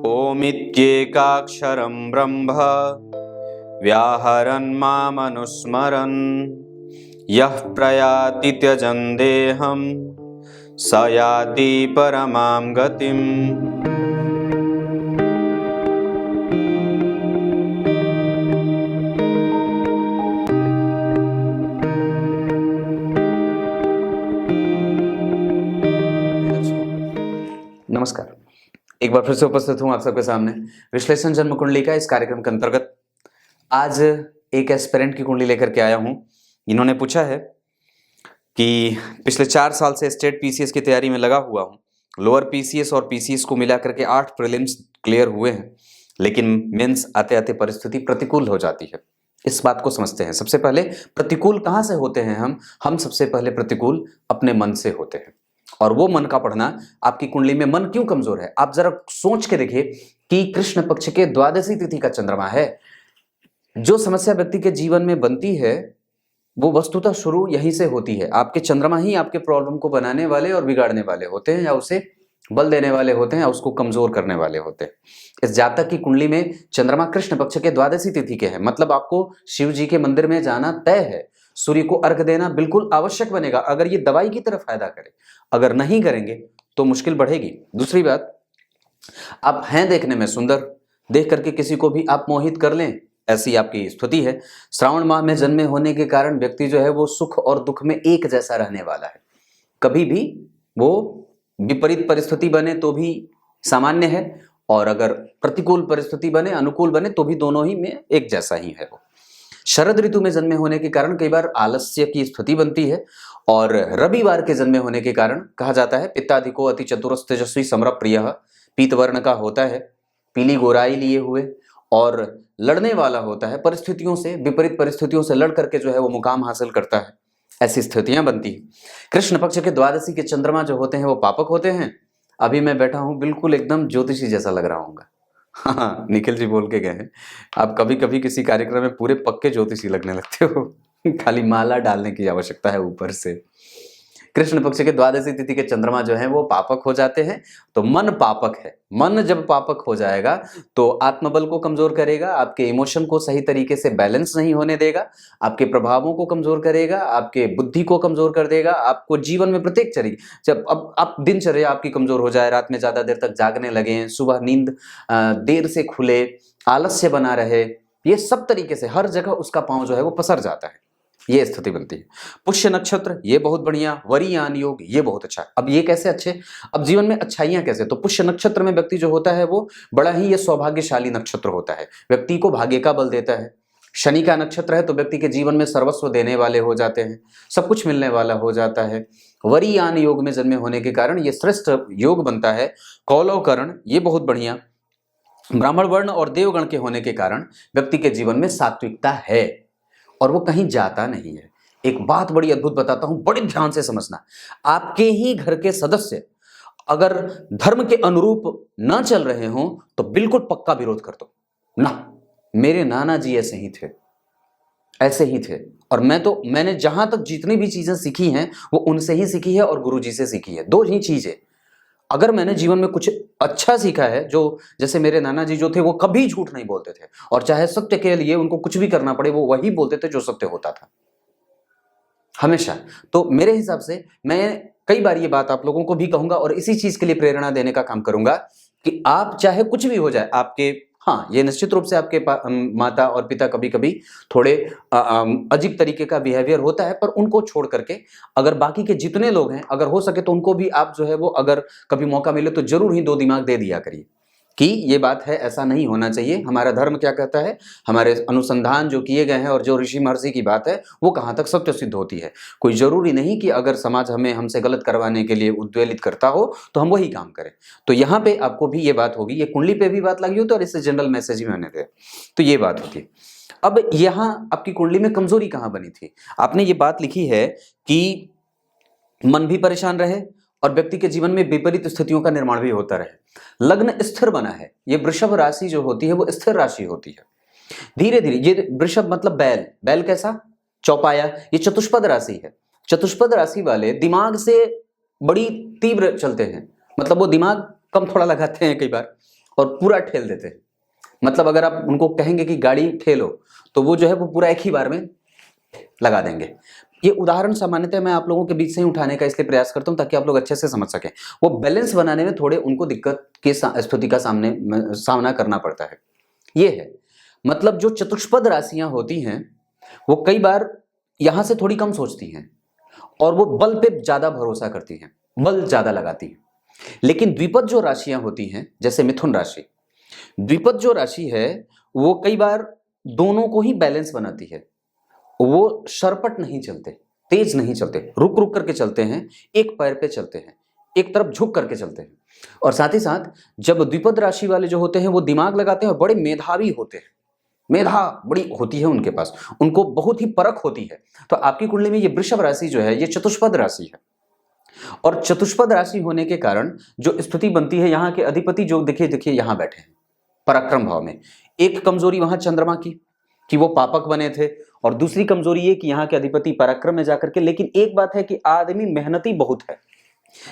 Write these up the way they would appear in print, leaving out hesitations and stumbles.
ओमित्येकाक्षरं ब्रह्म व्याहरन् मामनुस्मरन् यः प्रयाति त्यजन् देहं स याति परमां गतिम्। नमस्कार, एक बार फिर से उपस्थित हूं आप सबके सामने विश्लेषण जन्म कुंडली का इस कार्यक्रम के अंतर्गत। आज एक एस्पिरेंट की कुंडली लेकर के आया हूं। इन्होंने पूछा है कि पिछले 4 साल से स्टेट पीसीएस की तैयारी में लगा हुआ हूं। लोअर पीसीएस और पीसीएस को मिला करके 8 प्रीलिम्स क्लियर हुए हैं, लेकिन मेंस आते आते परिस्थिति प्रतिकूल हो जाती है। इस बात को समझते हैं। सबसे पहले प्रतिकूल कहां से होते हैं हम सबसे पहले प्रतिकूल अपने मन से होते हैं। और वो मन का पढ़ना, आपकी कुंडली में मन क्यों कमजोर है, आप जरा सोच के देखिए कि कृष्ण पक्ष के द्वादशी तिथि का चंद्रमा है। जो समस्या व्यक्ति के जीवन में बनती है वो वस्तुतः शुरू यहीं से होती है। आपके चंद्रमा ही आपके प्रॉब्लम को बनाने वाले और बिगाड़ने वाले होते हैं, या उसे बल देने वाले होते हैं, या उसको कमजोर करने वाले होते हैं। इस जातक की कुंडली में चंद्रमा कृष्ण पक्ष के द्वादशी तिथि के है, मतलब आपको शिव जी के मंदिर में जाना तय है। सूर्य को अर्घ देना बिल्कुल आवश्यक बनेगा, अगर ये दवाई की तरफ फायदा करे। अगर नहीं करेंगे तो मुश्किल बढ़ेगी। दूसरी बात, आप हैं देखने में सुंदर, देख करके किसी को भी आप मोहित कर लें, ऐसी आपकी स्थिति है। श्रावण माह में जन्मे होने के कारण व्यक्ति जो है वो सुख और दुख में एक जैसा रहने वाला है। कभी भी वो विपरीत परिस्थिति बने तो भी सामान्य है, और अगर प्रतिकूल परिस्थिति बने, अनुकूल बने, तो भी दोनों ही में एक जैसा ही है वो। शरद ऋतु में जन्मे होने के कारण कई बार आलस्य की स्थिति बनती है, और रविवार के जन्मे होने के कारण कहा जाता है पित्ताधिको अति चतुरस तेजस्वी समर प्रिय, पीत वर्ण का होता है, पीली गोराई लिए हुए, और लड़ने वाला होता है। परिस्थितियों से, विपरीत परिस्थितियों से लड़ करके जो है वो मुकाम हासिल करता है। ऐसी स्थितियां बनती है। कृष्ण पक्ष के द्वादशी के चंद्रमा जो होते हैं वो पापक होते हैं। अभी मैं बैठा हूं, बिल्कुल एकदम ज्योतिषी जैसा लग रहा हूँ। हाँ, निखिल जी बोल के गए हैं, आप कभी कभी किसी कार्यक्रम में पूरे पक्के ज्योतिषी लगने लगते हो। खाली माला डालने की आवश्यकता है ऊपर से। कृष्ण पक्ष के द्वादशी तिथि के चंद्रमा जो है वो पापक हो जाते हैं, तो मन पापक है। मन जब पापक हो जाएगा तो आत्मबल को कमजोर करेगा, आपके इमोशन को सही तरीके से बैलेंस नहीं होने देगा, आपके प्रभावों को कमजोर करेगा, आपके बुद्धि को कमजोर कर देगा, आपको जीवन में प्रत्येक चरित्र, जब अब आप दिनचर्या आपकी कमजोर हो जाए, रात में ज्यादा देर तक जागने लगे, सुबह नींद देर से खुले, आलस्य बना रहे, ये सब तरीके से हर जगह उसका पांव जो है वो पसर जाता है। ये स्थिति बनती है। पुष्य नक्षत्र ये बहुत बढ़िया, वरीयान योग ये बहुत अच्छा। अब ये कैसे अच्छे, अब जीवन में अच्छाइयां कैसे, तो पुष्य नक्षत्र में व्यक्ति जो होता है वो बड़ा ही ये सौभाग्यशाली नक्षत्र होता है, व्यक्ति को भाग्य का बल देता है। शनि का नक्षत्र है तो व्यक्ति के जीवन में सर्वस्व देने वाले हो जाते हैं, सब कुछ मिलने वाला हो जाता है। वरीयान योग में जन्मे होने के कारण ये श्रेष्ठ योग बनता है। कौलव कर्ण ये बहुत बढ़िया। ब्राह्मण वर्ण और देवगण के होने के कारण व्यक्ति के जीवन में सात्विकता है और वो कहीं जाता नहीं है। एक बात बड़ी अद्भुत बताता हूं, बड़े ध्यान से समझना। आपके ही घर के सदस्य अगर धर्म के अनुरूप ना चल रहे हों तो बिल्कुल पक्का विरोध कर दो ना। मेरे नाना जी ऐसे ही थे, ऐसे ही थे। और मैंने जहां तक जितनी भी चीजें सीखी हैं वो उनसे ही सीखी है और गुरु जी से सीखी है। 2 ही चीजें, अगर मैंने जीवन में कुछ अच्छा सीखा है, जो जैसे मेरे नाना जी जो थे वो कभी झूठ नहीं बोलते थे, और चाहे सत्य के लिए उनको कुछ भी करना पड़े वो वही बोलते थे जो सत्य होता था हमेशा। तो मेरे हिसाब से मैं कई बार ये बात आप लोगों को भी कहूंगा और इसी चीज के लिए प्रेरणा देने का काम करूंगा कि आप चाहे कुछ भी हो जाए आपके, हाँ ये निश्चित रूप से आपके माता और पिता कभी कभी थोड़े अजीब तरीके का बिहेवियर होता है, पर उनको छोड़ करके अगर बाकी के जितने लोग हैं, अगर हो सके तो उनको भी आप जो है वो, अगर कभी मौका मिले तो जरूर ही 2 दिमाग दे दिया करिए कि ये बात है, ऐसा नहीं होना चाहिए। हमारा धर्म क्या कहता है, हमारे अनुसंधान जो किए गए हैं और जो ऋषि महर्षि की बात है वो कहाँ तक सत्य सिद्ध होती है। कोई जरूरी नहीं कि अगर समाज हमसे गलत करवाने के लिए उद्वेलित करता हो तो हम वही काम करें। तो यहाँ पे आपको भी ये बात होगी, ये कुंडली पे भी बात लगी हो तो, और इससे जनरल मैसेज भी मैंने दिया तो ये बात होती है। अब यहाँ आपकी कुंडली में कमजोरी कहाँ बनी थी, आपने ये बात लिखी है कि मन भी परेशान रहे और व्यक्ति के जीवन में विपरीत स्थितियों का निर्माण भी होता रहे। लग्न स्थिर बना है, ये वृषभ राशि जो होती है वो स्थिर राशि होती है। धीरे धीरे ये वृषभ मतलब बैल, बैल कैसा चौपाया, ये चतुष्पद राशि है। चतुष्पद राशि वाले दिमाग से बड़ी तीव्र चलते हैं, मतलब वो दिमाग कम थोड़ा लगाते हैं कई बार, और पूरा ठेल देते हैं। मतलब अगर आप उनको कहेंगे कि गाड़ी ठेलो तो वो जो है वो पूरा एक ही बार में लगा देंगे। ये उदाहरण सामान्यतः मैं आप लोगों के बीच से ही उठाने का इसलिए प्रयास करता हूं ताकि आप लोग अच्छे से समझ सकें। वो बैलेंस बनाने में थोड़े उनको दिक्कत की स्थिति का सामना करना पड़ता है। ये है मतलब जो चतुष्पद राशियां होती हैं वो कई बार यहां से थोड़ी कम सोचती हैं और वो बल पे ज्यादा भरोसा करती हैं, बल ज्यादा लगाती हैं। लेकिन द्विपद जो राशियां होती हैं जैसे मिथुन राशि, द्विपद जो राशि है वो कई बार दोनों को ही बैलेंस बनाती है। वो सरपट नहीं चलते, तेज नहीं चलते, रुक रुक करके चलते हैं, एक पैर पे चलते हैं, एक तरफ झुक करके चलते हैं। और साथ ही साथ जब द्विपद राशि वाले जो होते हैं वो दिमाग लगाते हैं और बड़े मेधावी होते हैं, मेधा बड़ी होती है उनके पास, उनको बहुत ही परख होती है। तो आपकी कुंडली में ये वृषभ राशि जो है ये चतुष्पद राशि है और चतुष्पद राशि होने के कारण जो स्थिति बनती है, यहाँ के अधिपति जो देखिए यहाँ बैठे हैं पराक्रम भाव में। एक कमजोरी वहां चंद्रमा की कि वो पापक बने थे और दूसरी कमजोरी ये कि यहाँ के अधिपति पराक्रम में जाकर के। लेकिन एक बात है कि आदमी मेहनती बहुत है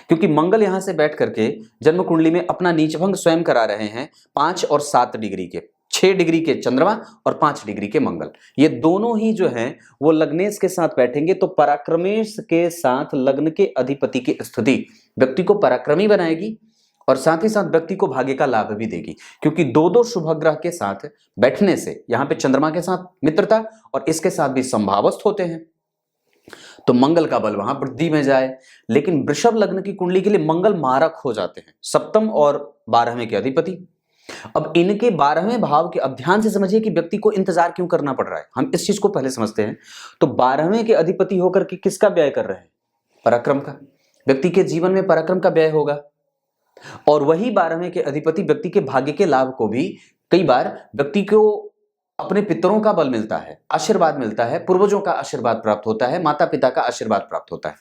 क्योंकि मंगल यहां से बैठ करके जन्म कुंडली में अपना नीचभंग स्वयं करा रहे हैं 5 और 7 डिग्री के, 6 डिग्री के चंद्रमा और 5 डिग्री के मंगल। ये दोनों ही जो हैं वो लग्नेश के साथ बैठेंगे तो पराक्रमेश के साथ लग्न के अधिपति की स्थिति व्यक्ति को पराक्रमी बनाएगी और साथ ही साथ व्यक्ति को भाग्य का लाभ भी देगी क्योंकि दो शुभ ग्रह के साथ बैठने से यहाँ पे चंद्रमा के साथ मित्रता और इसके साथ भी संभावस्थ होते हैं तो मंगल का बल वहां वृद्धि में जाए। लेकिन वृषभ लग्न की कुंडली के लिए मंगल मारक हो जाते हैं, सप्तम और 12वें के अधिपति। अब इनके 12वें भाव के, अब ध्यान से समझिए कि व्यक्ति को इंतजार क्यों करना पड़ रहा है, हम इस चीज को पहले समझते हैं। तो 12वें के अधिपति होकर के किसका व्यय कर रहे हैं? पराक्रम का। व्यक्ति के जीवन में पराक्रम का व्यय होगा और वही 12वें के अधिपति व्यक्ति के भाग्य के लाभ को भी कई बार व्यक्ति को अपने पितरों का बल मिलता है, आशीर्वाद मिलता है, पूर्वजों का आशीर्वाद प्राप्त होता है, माता पिता का आशीर्वाद प्राप्त होता है।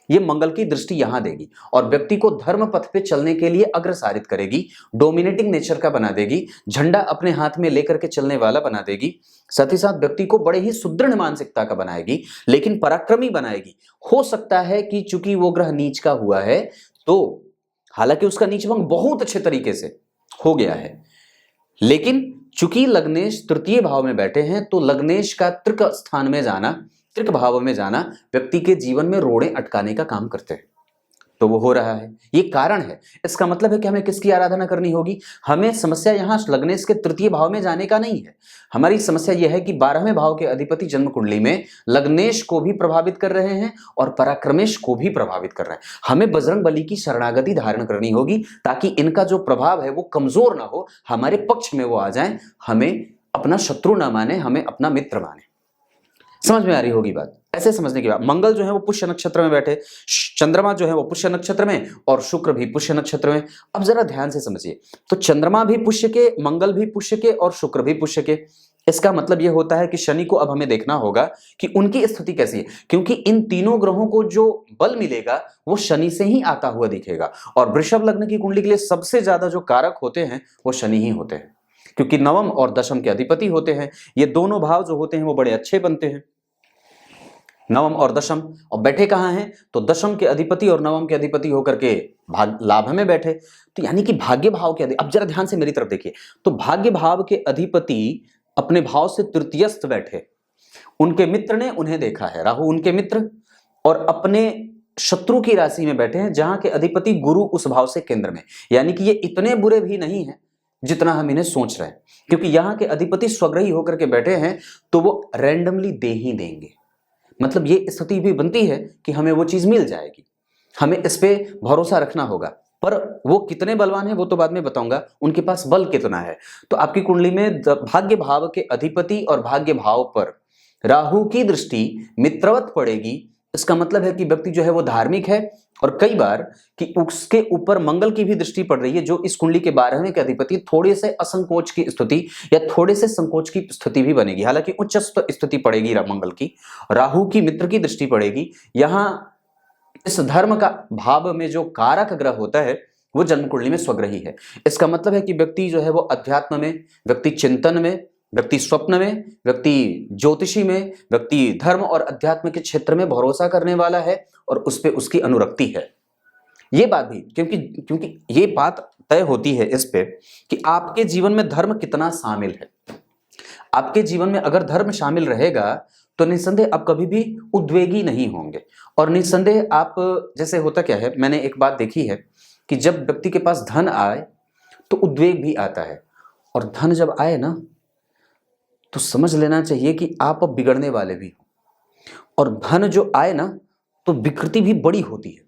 ये मंगल की दृष्टि यहां देगी और व्यक्ति को धर्म पथ पे चलने के लिए अग्रसारित करेगी, डोमिनेटिंग नेचर का बना देगी, झंडा अपने हाथ में लेकर के चलने वाला बना देगी। साथ ही साथ व्यक्ति को बड़े ही सुदृढ़ मानसिकता का बनाएगी लेकिन पराक्रमी बनाएगी। हो सकता है कि चूंकि वो ग्रह नीच का हुआ है तो हालांकि उसका नीचभंग बहुत अच्छे तरीके से हो गया है, लेकिन चूंकि लग्नेश तृतीय भाव में बैठे हैं तो लग्नेश का त्रिक स्थान में जाना, त्रिक भाव में जाना व्यक्ति के जीवन में रोड़े अटकाने का काम करते हैं। तो वो हो रहा है, ये कारण है। इसका मतलब है कि हमें किसकी आराधना करनी होगी? हमें समस्या यहां लग्नेश के तृतीय भाव में जाने का नहीं है। हमारी समस्या यह है कि 12वें भाव के अधिपति जन्म कुंडली में लग्नेश को भी प्रभावित कर रहे हैं और पराक्रमेश को भी प्रभावित कर रहे हैं। हमें बजरंग बली की शरणागति धारण करनी होगी ताकि इनका जो प्रभाव है वो कमजोर ना हो, हमारे पक्ष में वो आ जाए, हमें अपना शत्रु ना माने, हमें अपना मित्र माने। समझ में आ रही होगी बात? ऐसे समझने की बात। मंगल जो है वो पुष्य नक्षत्र में बैठे, चंद्रमा जो है वो पुष्य नक्षत्र में और शुक्र भी पुष्य नक्षत्र में। अब जरा ध्यान से समझिए, तो चंद्रमा भी पुष्य के, मंगल भी पुष्य के और शुक्र भी पुष्य के। इसका मतलब यह होता है कि शनि को अब हमें देखना होगा कि उनकी स्थिति कैसी है, क्योंकि इन तीनों ग्रहों को जो बल मिलेगा वो शनि से ही आता हुआ दिखेगा। और वृषभ लग्न की कुंडली के लिए सबसे ज्यादा जो कारक होते हैं वो शनि ही होते हैं, क्योंकि नवम और दशम के अधिपति होते हैं। ये दोनों भाव जो होते हैं वो बड़े अच्छे बनते हैं, नवम और दशम। और बैठे कहां हैं? तो दशम के अधिपति और नवम के अधिपति होकर के लाभ में बैठे। तो यानी कि भाग्य भाव के अब जरा ध्यान से मेरी तरफ देखिए, तो भाग्य भाव के अधिपति अपने भाव से तृतीयस्थ बैठे, उनके मित्र ने उन्हें देखा है, राहु उनके मित्र, और अपने शत्रु की राशि में बैठे हैं जहां के अधिपति गुरु उस भाव से केंद्र में। यानी कि ये इतने बुरे भी नहीं है जितना हम इन्हें सोच रहे हैं, क्योंकि यहाँ के अधिपति स्वग्रही होकर के बैठे हैं तो वो रैंडमली दे ही देंगे। मतलब ये स्थिति भी बनती है कि हमें वो चीज मिल जाएगी, हमें इस पे भरोसा रखना होगा। पर वो कितने बलवान है वो तो बाद में बताऊंगा, उनके पास बल कितना है। तो आपकी कुंडली में भाग्य भाव के अधिपति और भाग्य भाव पर राहु की दृष्टि मित्रवत पड़ेगी। इसका मतलब है कि व्यक्ति जो है वो धार्मिक है, और कई बार कि उसके ऊपर मंगल की भी दृष्टि पड़ रही है, जो इस कुंडली के 12वें के अधिपति थोड़े से असंकोच की स्थिति या थोड़े से संकोच की स्थिति भी बनेगी। हालांकि उच्च स्थिति पड़ेगी मंगल की, राहु की मित्र की दृष्टि पड़ेगी। यहाँ इस धर्म का भाव में जो कारक ग्रह होता है वो जन्म कुंडली में स्वग्रही है। इसका मतलब है कि व्यक्ति जो है वो अध्यात्म में, व्यक्ति चिंतन में, व्यक्ति स्वप्न में, व्यक्ति ज्योतिषी में, व्यक्ति धर्म और अध्यात्म के क्षेत्र में भरोसा करने वाला है और उस पे उसकी अनुरक्ति है। ये बात भी क्योंकि ये बात तय होती है इस पे कि आपके जीवन में धर्म कितना शामिल है। आपके जीवन में अगर धर्म शामिल रहेगा तो निस्संदेह आप कभी भी उद्वेगी नहीं होंगे। और निस्संदेह आप, जैसे होता क्या है, मैंने एक बात देखी है कि जब व्यक्ति के पास धन आए तो उद्वेग भी आता है, और धन जब आए ना तो समझ लेना चाहिए कि आप अब बिगड़ने वाले भी हो। और धन जो आए ना तो विकृति भी बड़ी होती है,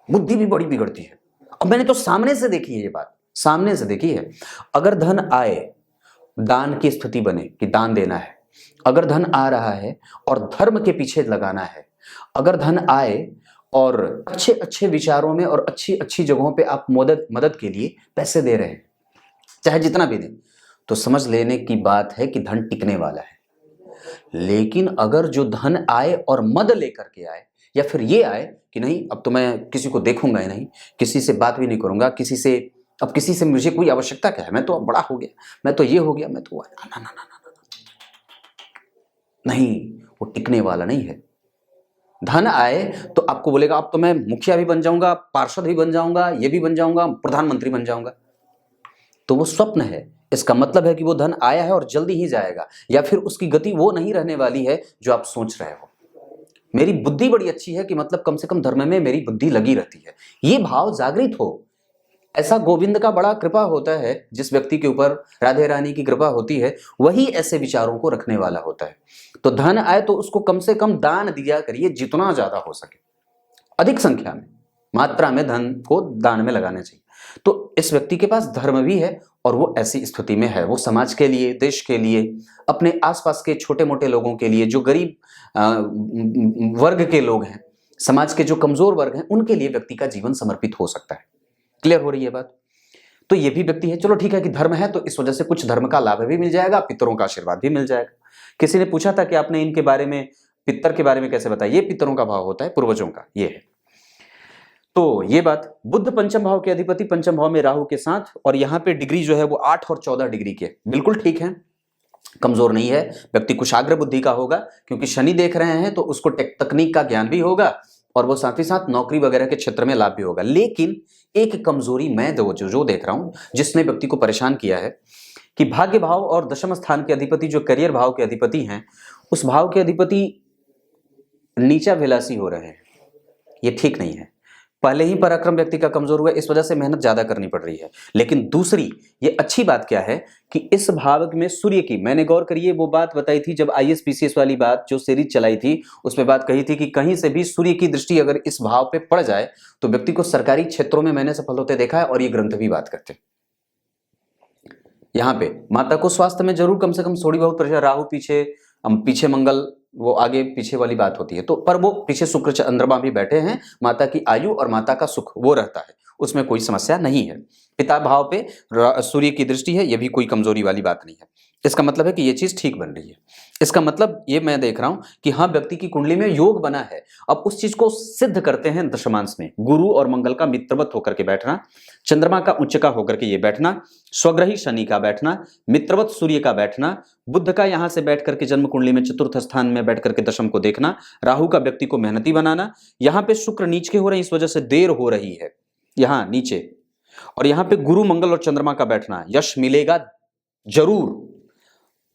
बुद्धि भी बड़ी बिगड़ती है। अब मैंने तो सामने से देखी है, ये बात सामने से देखी है। अगर धन आए, दान की स्थिति बने कि दान देना है, अगर धन आ रहा है और धर्म के पीछे लगाना है, अगर धन आए और अच्छे अच्छे विचारों में और अच्छी अच्छी जगहों पे आप मदद के लिए पैसे दे रहे हैं, चाहे जितना भी दें, तो समझ लेने की बात है कि धन टिकने वाला है। लेकिन अगर जो धन आए और मद लेकर के आए, या फिर ये आए कि नहीं अब तो मैं किसी को देखूंगा ही नहीं, किसी से बात भी नहीं करूंगा, किसी से मुझे कोई आवश्यकता क्या है, मैं तो अब बड़ा हो गया, मैं तो ये हो गया, मैं तो ना ना ना ना ना, नहीं, वो टिकने वाला नहीं है। धन आए तो आपको बोलेगा अब तो मैं मुखिया भी बन जाऊंगा, पार्षद भी बन जाऊंगा, ये भी बन जाऊंगा, प्रधानमंत्री बन जाऊंगा। तो वो स्वप्न है। इसका मतलब है कि वो धन आया है और जल्दी ही जाएगा, या फिर उसकी गति वो नहीं रहने वाली है जो आप सोच रहे हो। मेरी बुद्धि बड़ी अच्छी है कि मतलब कम से कम धर्म में मेरी बुद्धि लगी रहती है, ये भाव जागृत हो। ऐसा गोविंद का बड़ा कृपा होता है, जिस व्यक्ति के ऊपर राधे रानी की कृपा होती है वही ऐसे विचारों को रखने वाला होता है। तो धन आए तो उसको कम से कम दान दिया करिए, जितना ज्यादा हो सके, अधिक संख्या में, मात्रा में धन को दान में लगाना चाहिए। तो इस व्यक्ति के पास धर्म भी है और वो ऐसी स्थिति में है, वो समाज के लिए, देश के लिए, अपने आसपास के छोटे मोटे लोगों के लिए, जो गरीब वर्ग के लोग हैं, समाज के जो कमजोर वर्ग हैं, उनके लिए व्यक्ति का जीवन समर्पित हो सकता है। क्लियर हो रही है बात? तो ये भी व्यक्ति है, चलो ठीक है कि धर्म है तो इस वजह से कुछ धर्म का लाभ भी मिल जाएगा, पितरों का आशीर्वाद भी मिल जाएगा। किसी ने पूछा था कि आपने इनके बारे में, पितर के बारे में कैसे बताया? ये पितरों का भाव होता है, पूर्वजों का ये है। तो ये बात, बुध पंचम भाव के अधिपति पंचम भाव में राहु के साथ, और यहाँ पे डिग्री जो है वो 8 और 14 डिग्री के, बिल्कुल ठीक है, कमजोर नहीं है। व्यक्ति कुशाग्र बुद्धि का होगा क्योंकि शनि देख रहे हैं, तो उसको तकनीक का ज्ञान भी होगा और वो साथ ही साथ नौकरी वगैरह के क्षेत्र में लाभ भी होगा। लेकिन एक कमजोरी मैं जो देख रहा हूं, जिसने व्यक्ति को परेशान किया है, कि भाग्य भाव और दशम स्थान के अधिपति जो करियर भाव के अधिपति हैं, उस भाव के अधिपति नीचा विलासी हो रहे हैं। ये ठीक नहीं है। पहले ही पराक्रम व्यक्ति का कमजोर हुआ, इस वजह से मेहनत ज्यादा करनी पड़ रही है। लेकिन दूसरी ये अच्छी बात क्या है कि इस भाव में सूर्य की, मैंने गौर करिए वो बात बताई थी जब IAS PCS वाली बात जो सीरीज चलाई थी, उसमें बात कही थी कि कहीं से भी सूर्य की दृष्टि अगर इस भाव पे पड़ जाए तो व्यक्ति को सरकारी क्षेत्रों में मैंने सफल होते देखा है, और ये ग्रंथ भी बात करते। यहाँ पे माता को स्वास्थ्य में जरूर कम से कम थोड़ी बहुत परेशानी, राहु पीछे मंगल, वो आगे पीछे वाली बात होती है, तो पर वो पीछे शुक्र चंद्रमा भी बैठे हैं, माता की आयु और माता का सुख वो रहता है, उसमें कोई समस्या नहीं है। पिता भाव पे सूर्य की दृष्टि है, ये भी कोई कमजोरी वाली बात नहीं है। इसका मतलब है कि ये चीज ठीक बन रही है। इसका मतलब ये मैं देख रहा हूं कि हाँ, व्यक्ति की कुंडली में योग बना है। अब उस चीज को सिद्ध करते हैं दशमांश में, गुरु और मंगल का मित्रवत होकर के बैठना, चंद्रमा का उच्च का होकर के ये बैठना, स्वग्रही शनि का बैठना, मित्रवत सूर्य का बैठना, बुध का यहां से बैठ करके जन्म कुंडली में चतुर्थ स्थान में बैठ करके दशम को देखना, राहु का व्यक्ति को मेहनती बनाना, यहाँ पे शुक्र नीच के हो रहे हैं, इस वजह से देर हो रही है यहाँ नीचे, और यहाँ पे गुरु मंगल और चंद्रमा का बैठना, यश मिलेगा जरूर।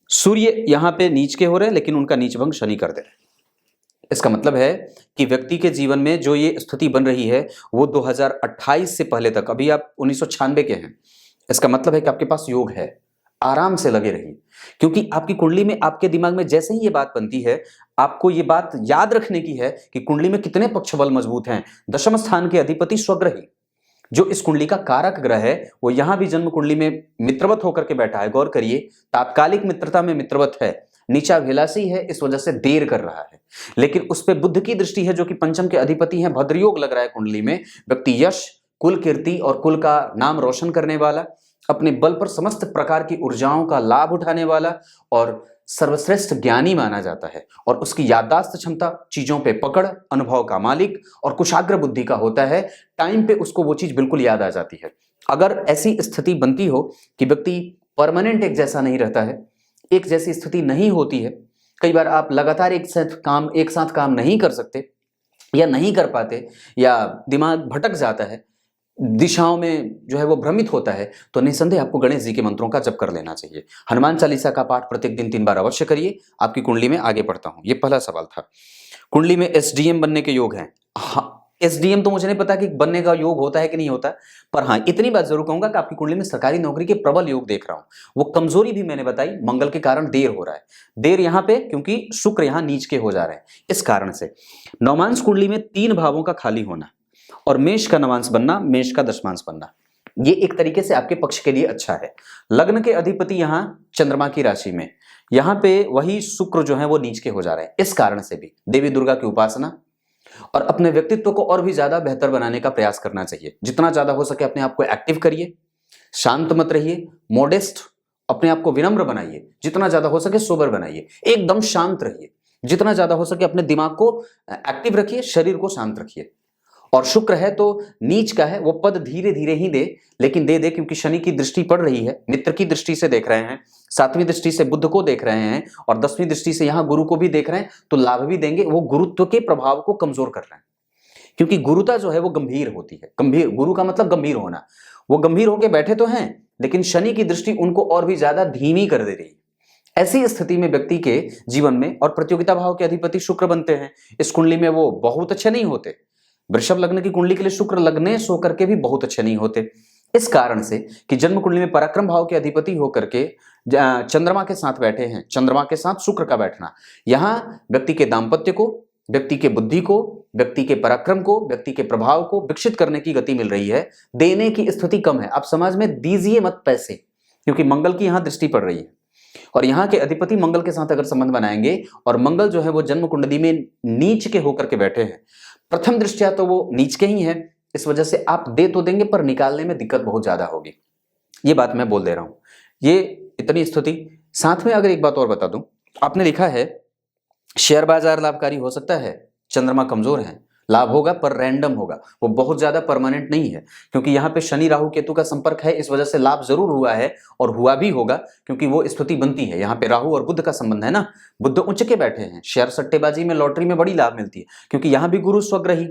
सूर्य यहाँ पे नीच के हो रहे हैं, लेकिन उनका नीच भंग शनि कर दे रहे हैं। इसका मतलब है कि व्यक्ति के जीवन में जो ये स्थिति बन रही है वो 2028 से पहले तक, अभी आप 1996 के हैं, इसका मतलब है कि आपके पास योग है, आराम से लगे रहिए। क्योंकि आपकी कुंडली में, आपके दिमाग में जैसे ही ये बात बनती है, आपको ये बात याद रखने की है कि कुंडली में कितने पक्ष बल मजबूत हैं। दशम स्थान के अधिपति स्वग्रही, जो इस कुंडली का कारक ग्रह है, वो यहां भी जन्म कुंडली में मित्रवत होकर के बैठा है। गौर करिए, तात्कालिक मित्रता में मित्रवत है, नीचा विलासी है, इस वजह से देर कर रहा है। लेकिन उस पे बुध की दृष्टि है, जो कि पंचम के अधिपति हैं, भद्रयोग लग रहा है कुंडली में। व्यक्ति यश, कुल कीर्ति और कुल का नाम रोशन करने वाला, अपने बल पर समस्त प्रकार की ऊर्जाओं का लाभ उठाने वाला और सर्वश्रेष्ठ ज्ञानी माना जाता है। और उसकी याददाश्त क्षमता, चीजों पे पकड़, अनुभव का मालिक और कुशाग्र बुद्धि का होता है। टाइम पे उसको वो चीज बिल्कुल याद आ जाती है। अगर ऐसी स्थिति बनती हो कि व्यक्ति परमानेंट एक जैसा नहीं रहता है, एक जैसी स्थिति नहीं होती है, कई बार आप लगातार एक साथ काम नहीं कर सकते या नहीं कर पाते, या दिमाग भटक जाता है, दिशाओं में जो है वो भ्रमित होता है, तो निसंदेह आपको गणेश जी के मंत्रों का जप कर लेना चाहिए। हनुमान चालीसा का पाठ प्रत्येक दिन 3 बार अवश्य करिए। आपकी कुंडली में आगे बढ़ता हूं। ये पहला सवाल था। कुंडली में एसडीएम बनने के योग हैं। हाँ, एसडीएम तो मुझे नहीं पता कि बनने का योग होता है कि नहीं होता, पर हाँ इतनी बात जरूर कहूंगा कि आपकी कुंडली में सरकारी नौकरी के प्रबल योग देख रहा हूं। वो कमजोरी भी मैंने बताई, मंगल के कारण देर हो रहा है। देर यहां पे क्योंकि शुक्र यहां नीच के हो जा रहे हैं, इस कारण से। नवमांश कुंडली में 3 भावों का खाली होना और मेष का नवांश बनना, मेष का दशमांश बनना, ये एक तरीके से आपके पक्ष के लिए अच्छा है। लग्न के अधिपति यहां चंद्रमा की राशि में, यहां पे वही शुक्र जो है वो नीच के हो जा रहे हैं। इस कारण से भी देवी दुर्गा की उपासना और अपने व्यक्तित्व को और भी ज्यादा बेहतर बनाने का प्रयास करना चाहिए। जितना ज्यादा हो सके अपने आप को एक्टिव करिए, शांत मत रहिए, मोडेस्ट, अपने आप को विनम्र बनाइए। जितना ज्यादा हो सके सोबर बनाइए, एकदम शांत रहिए। जितना ज्यादा हो सके अपने दिमाग को एक्टिव रखिए, शरीर को शांत रखिए। और शुक्र है तो नीच का है, वो पद धीरे धीरे ही दे, लेकिन दे दे, क्योंकि शनि की दृष्टि पड़ रही है। मित्र की दृष्टि से देख रहे हैं, 7वीं दृष्टि से बुध को देख रहे हैं और 10वीं दृष्टि से यहां गुरु को भी देख रहे हैं, तो लाभ भी देंगे। वो गुरुत्व के प्रभाव को कमजोर कर रहे हैं, क्योंकि गुरुता जो है वो गंभीर होती है। गंभीर, गुरु का मतलब गंभीर होना। वो गंभीर होके बैठे तो हैं, लेकिन शनि की दृष्टि उनको और भी ज्यादा धीमी कर दे रही है। ऐसी स्थिति में व्यक्ति के जीवन में, और प्रतियोगिता भाव के अधिपति शुक्र बनते हैं, इस कुंडली में वो बहुत अच्छे नहीं होते। वृषभ लग्न की कुंडली के लिए शुक्र लग्ने सो करके भी बहुत अच्छे नहीं होते, इस कारण से कि जन्म कुंडली में पराक्रम भाव के अधिपति होकर के चंद्रमा के साथ बैठे हैं। चंद्रमा के साथ शुक्र का बैठना यहां व्यक्ति के दाम्पत्य को, व्यक्ति के बुद्धि को, व्यक्ति के पराक्रम को, व्यक्ति के प्रभाव को विकसित करने की गति मिल रही है। देने की स्थिति कम है। आप समाज में दीजिए मत पैसे, क्योंकि मंगल की यहां दृष्टि पड़ रही है और यहाँ के अधिपति मंगल के साथ अगर संबंध बनाएंगे, और मंगल जो है वो जन्म कुंडली में नीच के होकर के बैठे हैं, प्रथम दृष्टया तो वो नीच के ही है, इस वजह से आप दे तो देंगे पर निकालने में दिक्कत बहुत ज्यादा होगी। ये बात मैं बोल दे रहा हूं। ये इतनी स्थिति। साथ में अगर एक बात और बता दूं, आपने लिखा है शेयर बाजार लाभकारी हो सकता है, चंद्रमा कमजोर है, लाभ होगा पर रैंडम होगा, वो बहुत ज्यादा परमानेंट नहीं है, क्योंकि यहाँ पे शनि राहु केतु का संपर्क है। इस वजह से लाभ जरूर हुआ है और हुआ भी होगा, क्योंकि वो स्थिति बनती है। यहाँ पे राहु और बुध का संबंध है ना, बुध उच्च के बैठे हैं। शेयर सट्टेबाजी में, लॉटरी में बड़ी लाभ मिलती है, क्योंकि यहाँ भी गुरु स्वग्रही,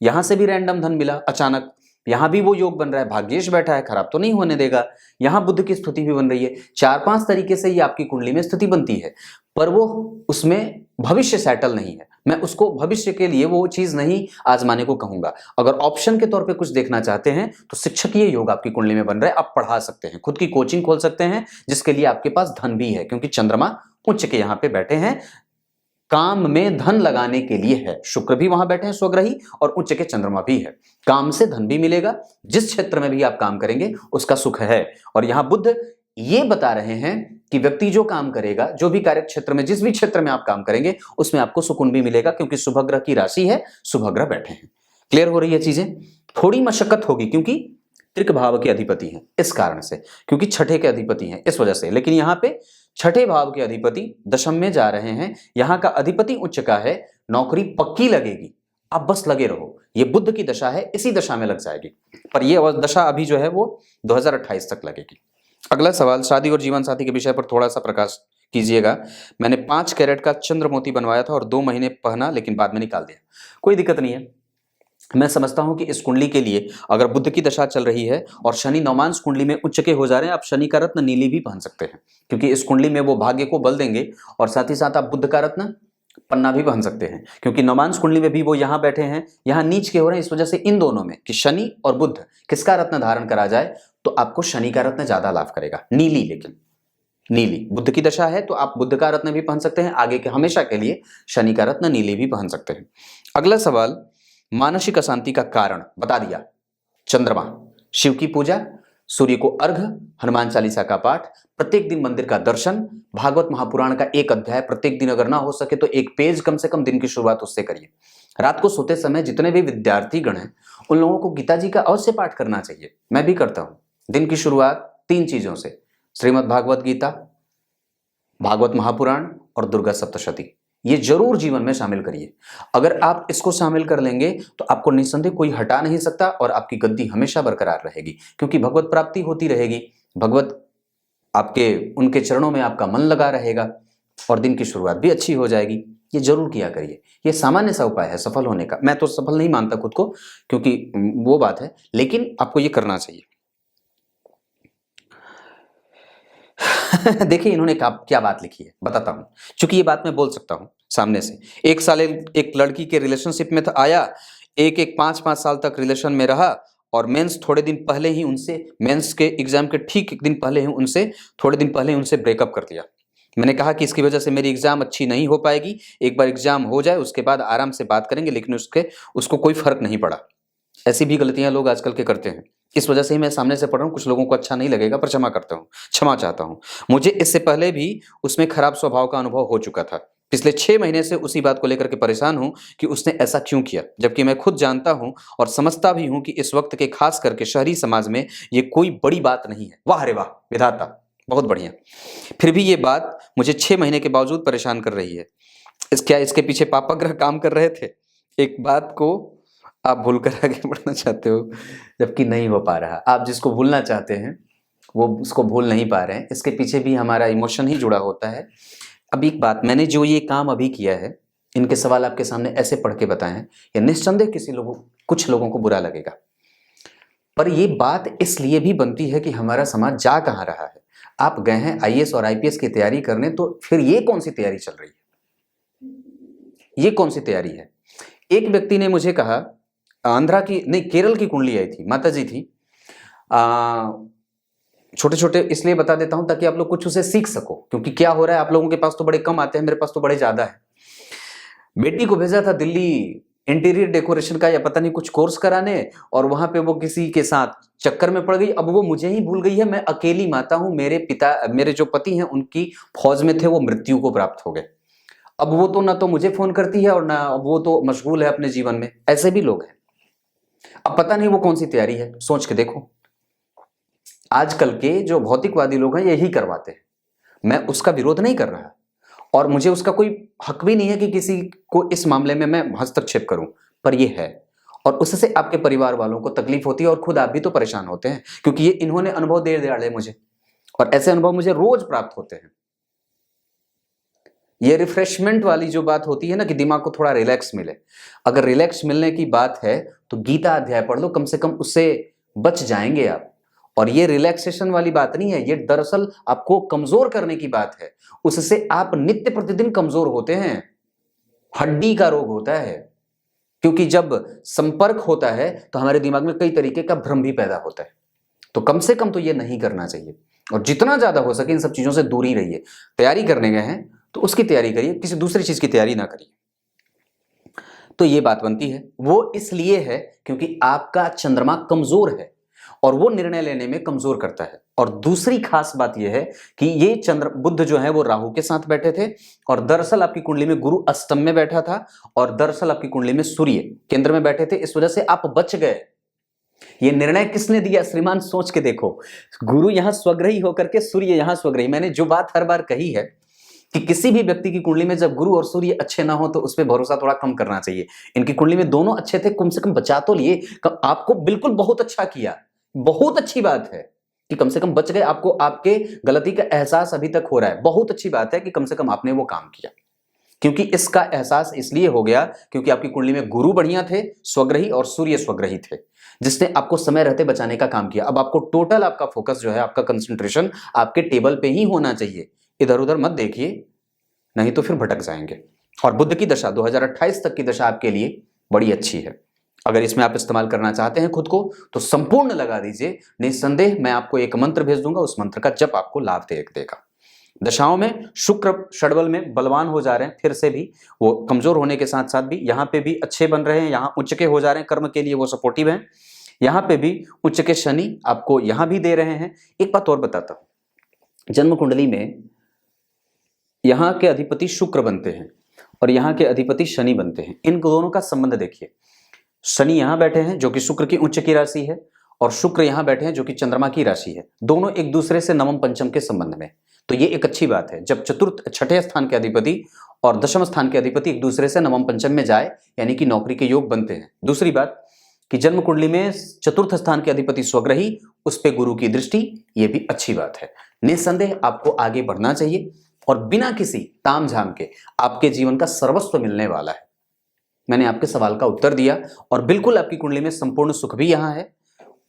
यहां से भी रैंडम धन मिला अचानक, यहां भी वो योग बन रहा है, भाग्येश बैठा है, खराब तो नहीं होने देगा। यहां बुध की स्थिति भी बन रही है। 4-5 तरीके से ये आपकी कुंडली में स्थिति बनती है, पर वो उसमें भविष्य सेटल नहीं है। मैं उसको भविष्य के लिए वो चीज नहीं आजमाने को कहूंगा। अगर ऑप्शन के तौर पे कुछ देखना चाहते हैं तो शिक्षकीय योग आपकी कुंडली में बन रहा है। आप पढ़ा सकते हैं, खुद की कोचिंग खोल सकते हैं, जिसके लिए आपके पास धन भी है, क्योंकि चंद्रमा उच्च के यहाँ पे बैठे हैं। काम में धन लगाने के लिए है। शुक्र भी वहां बैठे हैं स्वग्रही, और उच्च के चंद्रमा भी है। काम से धन भी मिलेगा, जिस क्षेत्र में भी आप काम करेंगे उसका सुख है। और यहां बुध ये बता रहे हैं कि व्यक्ति जो काम करेगा, जो भी कार्य क्षेत्र में, जिस भी क्षेत्र में आप काम करेंगे, उसमें आपको सुकून भी मिलेगा, क्योंकि शुभ ग्रह की राशि है, शुभ ग्रह बैठे हैं। क्लियर हो रही है चीजें? थोड़ी मशक्कत होगी, क्योंकि त्रिक भाव के अधिपति हैं, इस कारण से, क्योंकि छठे के अधिपति हैं, इस वजह से। लेकिन यहाँ पे छठे भाव के अधिपति दशम में जा रहे हैं, यहाँ का अधिपति उच्च का है, नौकरी पक्की लगेगी। आप बस लगे रहो। ये बुध की दशा है, इसी दशा में लग जाएगी, पर ये दशा अभी जो है वो 2028 तक लगेगी। अगला सवाल, शादी और जीवन साथी के विषय पर थोड़ा सा प्रकाश कीजिएगा। मैंने 5 कैरेट का चंद्र मोती बनवाया था और 2 महीने पहना, लेकिन बाद में निकाल दिया। कोई दिक्कत नहीं है। मैं समझता हूं कि इस कुंडली के लिए अगर बुध की दशा चल रही है और शनि नवमांश कुंडली में उच्च के हो जा रहे हैं, आप शनि का रत्न नीली भी पहन सकते हैं, क्योंकि इस कुंडली में वो भाग्य को बल देंगे। और साथ ही साथ आप बुध का रत्न पन्ना भी पहन सकते हैं, क्योंकि नवमांश कुंडली में भी वो यहां बैठे हैं, यहां नीच के हो रहे हैं। इस वजह से इन दोनों में कि शनि और बुध किसका रत्न धारण करा जाए, तो आपको शनि का रत्न ज्यादा लाभ करेगा। नीली, लेकिन नीली बुध की दशा है तो आप बुध का रत्न भी पहन सकते हैं, आगे के हमेशा के लिए शनि का रत्न नीली भी पहन सकते हैं। अगला सवाल, मानसिक अशांति का कारण बता दिया। चंद्रमा, शिव की पूजा, सूर्य को अर्घ, हनुमान चालीसा का पाठ, प्रत्येक दिन मंदिर का दर्शन, भागवत महापुराण का 1 अध्याय प्रत्येक दिन, अगर ना हो सके तो 1 पेज कम से कम दिन की शुरुआत उससे करिए। रात को सोते समय जितने भी विद्यार्थी गण हैं, उन लोगों को गीता जी का अवश्य पाठ करना चाहिए। मैं भी करता हूं। दिन की शुरुआत 3 चीजों से, श्रीमद् भागवत गीता, भागवत महापुराण और दुर्गा सप्तशती। ये जरूर जीवन में शामिल करिए। अगर आप इसको शामिल कर लेंगे तो आपको निस्संदेह कोई हटा नहीं सकता और आपकी गद्दी हमेशा बरकरार रहेगी, क्योंकि भगवत प्राप्ति होती रहेगी। भगवत आपके, उनके चरणों में आपका मन लगा रहेगा और दिन की शुरुआत भी अच्छी हो जाएगी। ये जरूर किया करिए। ये सामान्य सा उपाय है सफल होने का। मैं तो सफल नहीं मानता खुद को, क्योंकि वो बात है, लेकिन आपको ये करना चाहिए। देखिए इन्होंने क्या बात लिखी है, बताता हूं, क्योंकि ये बात मैं बोल सकता हूं सामने से। एक साल एक लड़की के रिलेशनशिप में आया, एक 5-5 साल तक रिलेशन में रहा, और मेंस थोड़े दिन पहले ही उनसे, मेंस के एग्जाम के ठीक एक दिन पहले ही उनसे, थोड़े दिन पहले ही उनसे ब्रेकअप कर दिया। मैंने कहा कि इसकी वजह से मेरी एग्जाम अच्छी नहीं हो पाएगी, एक बार एग्जाम हो जाए उसके बाद आराम से बात करेंगे, लेकिन उसको कोई फर्क नहीं पड़ा। ऐसी भी गलतियां लोग आजकल के करते हैं। इस वजह से ही मैं सामने से पढ़ रहा हूँ, कुछ लोगों को अच्छा नहीं लगेगा, पर क्षमा चाहता हूँ। मुझे इससे पहले भी उसमें खराब स्वभाव का अनुभव हो चुका था। पिछले 6 महीने से उसी बात को लेकर के परेशान हूँ कि उसने ऐसा क्यों किया, जबकि मैं खुद जानता हूँ और समझता भी हूँ कि इस वक्त के खास करके शहरी समाज में ये कोई बड़ी बात नहीं है। वाह रे वाह विधाता, बहुत बढ़िया। फिर भी ये बात मुझे 6 महीने के बावजूद परेशान कर रही है। क्या इसके पीछे पापाग्रह काम कर रहे थे? एक बात को आप भूलकर आगे बढ़ना चाहते हो, जबकि नहीं हो पा रहा। आप जिसको भूलना चाहते हैं वो उसको भूल नहीं पा रहे हैं। इसके पीछे भी हमारा इमोशन ही जुड़ा होता है। अब एक बात, मैंने जो ये काम अभी किया है, इनके सवाल आपके सामने ऐसे पढ़ के बताए हैं, ये निस्संदेह कुछ लोगों को बुरा लगेगा, पर ये बात इसलिए भी बनती है कि हमारा समाज जा कहाँ रहा है। आप गए हैं आईएएस और आईपीएस की तैयारी करने, तो फिर ये कौन सी तैयारी चल रही है? ये कौन सी तैयारी है? एक व्यक्ति ने मुझे कहा, आंध्रा की नहीं, केरल की कुंडली आई थी, माता जी थी। छोटे छोटे इसलिए बता देता हूं ताकि आप लोग कुछ उसे सीख सको, क्योंकि क्या हो रहा है, आप लोगों के पास तो बड़े कम आते हैं, मेरे पास तो बड़े ज्यादा है। बेटी को भेजा था दिल्ली इंटीरियर डेकोरेशन का या पता नहीं कुछ कोर्स कराने, और वहां पे वो किसी के साथ चक्कर में पड़ गई। अब वो मुझे ही भूल गई है। मैं अकेली माता हूं, मेरे जो पति हैं उनकी फौज में थे, वो मृत्यु को प्राप्त हो गए। अब वो तो ना तो मुझे फोन करती है और ना वो तो मशगूल है अपने जीवन में। ऐसे भी लोग हैं। अब पता नहीं वो कौन सी तैयारी है, सोच के देखो। आजकल के जो भौतिकवादी लोग हैं यही करवाते हैं। मैं उसका विरोध नहीं कर रहा, और मुझे उसका कोई हक भी नहीं है कि किसी को इस मामले में मैं हस्तक्षेप करूं, पर यह है, और उससे आपके परिवार वालों को तकलीफ होती है, और खुद आप भी तो परेशान होते हैं, क्योंकि ये इन्होंने अनुभव दे दिया मुझे, और ऐसे अनुभव मुझे रोज प्राप्त होते हैं। ये रिफ्रेशमेंट वाली जो बात होती है ना, कि दिमाग को थोड़ा रिलैक्स मिले, अगर रिलैक्स मिलने की बात है तो गीता अध्याय पढ़ लो, कम से कम उससे बच जाएंगे आप। और ये रिलैक्सेशन वाली बात नहीं है, ये दरअसल आपको कमजोर करने की बात है। उससे आप नित्य प्रतिदिन कमजोर होते हैं, हड्डी का रोग होता है, क्योंकि जब संपर्क होता है तो हमारे दिमाग में कई तरीके का भ्रम भी पैदा होता है। तो कम से कम तो ये नहीं करना चाहिए, और जितना ज्यादा हो सके इन सब चीजों से दूरी रहिए। तैयारी करने गए हैं तो उसकी तैयारी करिए, किसी दूसरी चीज की तैयारी ना करिए। तो ये बात बनती है, वो इसलिए है क्योंकि आपका चंद्रमा कमजोर है, और वो निर्णय लेने में कमजोर करता है। और दूसरी खास बात यह है कि ये बुध जो है वो राहु के साथ बैठे थे, और दरअसल आपकी कुंडली में गुरु अष्टम में बैठा था, और दरअसल आपकी कुंडली में सूर्य केंद्र में बैठे थे। इस वजह से आप बच गए। ये निर्णय किसने दिया श्रीमान, सोच के देखो। गुरु यहां स्वग्रही होकर के सूर्य यहां स्वग्रही। मैंने जो बात हर बार कही है कि किसी भी व्यक्ति की कुंडली में जब गुरु और सूर्य अच्छे ना हो तो उस पर भरोसा थोड़ा कम करना चाहिए। इनकी कुंडली में दोनों अच्छे थे, कम से कम बचा तो लिए। आपको बिल्कुल बहुत अच्छा किया, बहुत अच्छी बात है कि कम से कम बच गए। आपको आपके गलती का एहसास अभी तक हो रहा है, बहुत अच्छी बात है कि कम से कम आपने वो काम किया। क्योंकि इसका एहसास इसलिए हो गया क्योंकि आपकी कुंडली में गुरु बढ़िया थे स्वग्रही, और सूर्य स्वग्रही थे, जिसने आपको समय रहते बचाने का काम किया। अब आपको टोटल आपका फोकस जो है, आपका कंसंट्रेशन आपके टेबल पे ही होना चाहिए। इधर उधर मत देखिए, नहीं तो फिर भटक जाएंगे। और बुध की दशा 2028 तक की दशा आपके लिए बड़ी अच्छी है। अगर इसमें आप इस्तेमाल करना चाहते हैं खुद को तो संपूर्ण लगा दीजिए। निस्संदेह मैं आपको एक मंत्र भेज दूंगा, उस मंत्र का जप आपको लाभ देगा। दशाओं में शुक्र षडबल में बलवान हो जा रहे हैं, फिर से भी वो कमजोर होने के साथ साथ भी यहाँ पे भी अच्छे बन रहे हैं, यहाँ उच्च के हो जा रहे हैं, कर्म के लिए वो सपोर्टिव हैं। यहाँ पे भी उच्च के शनि आपको यहाँ भी दे रहे हैं। एक बात और बताता हूं, जन्म कुंडली में यहाँ के अधिपति शुक्र बनते हैं और यहाँ के अधिपति शनि बनते हैं। इन दोनों का संबंध देखिए, शनि यहाँ बैठे हैं जो कि शुक्र की उच्च की राशि है, और शुक्र यहाँ बैठे हैं जो कि चंद्रमा की राशि है। दोनों एक दूसरे से नवम पंचम के संबंध में। तो ये एक अच्छी बात है जब छठे स्थान के अधिपति और दशम स्थान के अधिपति एक दूसरे से नवम पंचम में जाए, यानी कि नौकरी के योग बनते हैं। दूसरी बात कि जन्म कुंडली में चतुर्थ स्थान के अधिपति स्वग्रही, उस पे गुरु की दृष्टि, ये भी अच्छी बात है। निस्संदेह आपको आगे बढ़ना चाहिए और बिना किसी तामझाम के आपके जीवन का सर्वस्व मिलने वाला है। मैंने आपके सवाल का उत्तर दिया और बिल्कुल आपकी कुंडली में संपूर्ण सुख भी यहां है।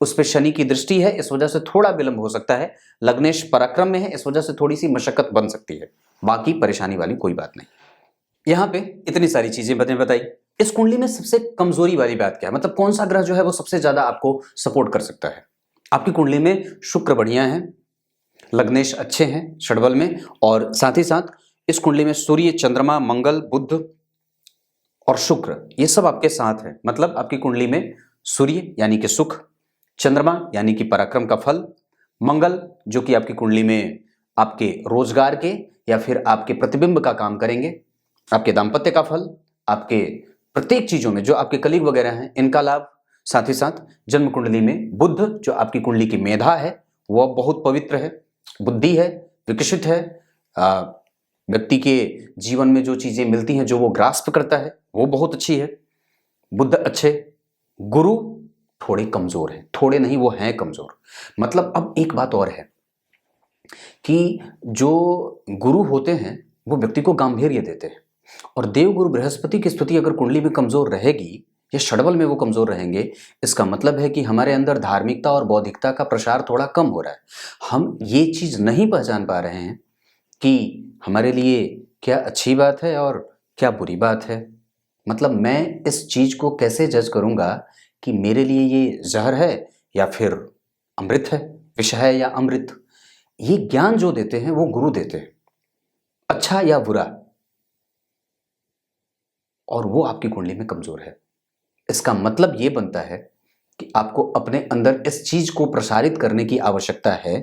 उस पे शनि की दृष्टि है, इस वजह से थोड़ा विलंब हो सकता है। लग्नेश पराक्रम में है, इस वजह से थोड़ी सी मशक्कत बन सकती है, बाकी परेशानी वाली कोई बात नहीं। यहां पे इतनी सारी चीजें मैंने बताई। इस कुंडली में सबसे कमजोरी वाली बात क्या है, मतलब कौन सा ग्रह जो है वो सबसे ज्यादा आपको सपोर्ट कर सकता है? आपकी कुंडली में शुक्र बढ़िया है, लग्नेश अच्छे हैं षडबल में, और साथ ही साथ इस कुंडली में सूर्य, चंद्रमा, मंगल, बुध और शुक्र ये सब आपके साथ है। मतलब आपकी कुंडली में सूर्य यानी कि सुख, चंद्रमा यानी कि पराक्रम का फल, मंगल जो कि आपकी कुंडली में आपके रोजगार के या फिर आपके प्रतिबिंब का काम करेंगे, आपके दाम्पत्य का फल, आपके प्रत्येक चीजों में जो आपके कलीग वगैरह हैं इनका लाभ। साथ ही साथ जन्म कुंडली में बुध जो आपकी कुंडली की मेधा है वह बहुत पवित्र है, बुद्धि है, विकसित है, व्यक्ति के जीवन में जो चीजें मिलती हैं जो वो ग्रास्प करता है वो बहुत अच्छी है। बुध अच्छे, गुरु थोड़े कमजोर हैं, थोड़े नहीं वो हैं कमजोर। मतलब अब एक बात और है कि जो गुरु होते हैं वो व्यक्ति को गांभीर्य देते हैं, और देवगुरु बृहस्पति की स्थिति अगर कुंडली में कमजोर रहेगी या षडबल में वो कमजोर रहेंगे, इसका मतलब है कि हमारे अंदर धार्मिकता और बौद्धिकता का प्रसार थोड़ा कम हो रहा है। हम ये चीज नहीं पहचान पा रहे हैं कि हमारे लिए क्या अच्छी बात है और क्या बुरी बात है। मतलब मैं इस चीज को कैसे जज करूंगा कि मेरे लिए ये जहर है या फिर अमृत है, विष है या अमृत। ये ज्ञान जो देते हैं वो गुरु देते हैं, अच्छा या बुरा, और वो आपकी कुंडली में कमजोर है। इसका मतलब ये बनता है कि आपको अपने अंदर इस चीज को प्रसारित करने की आवश्यकता है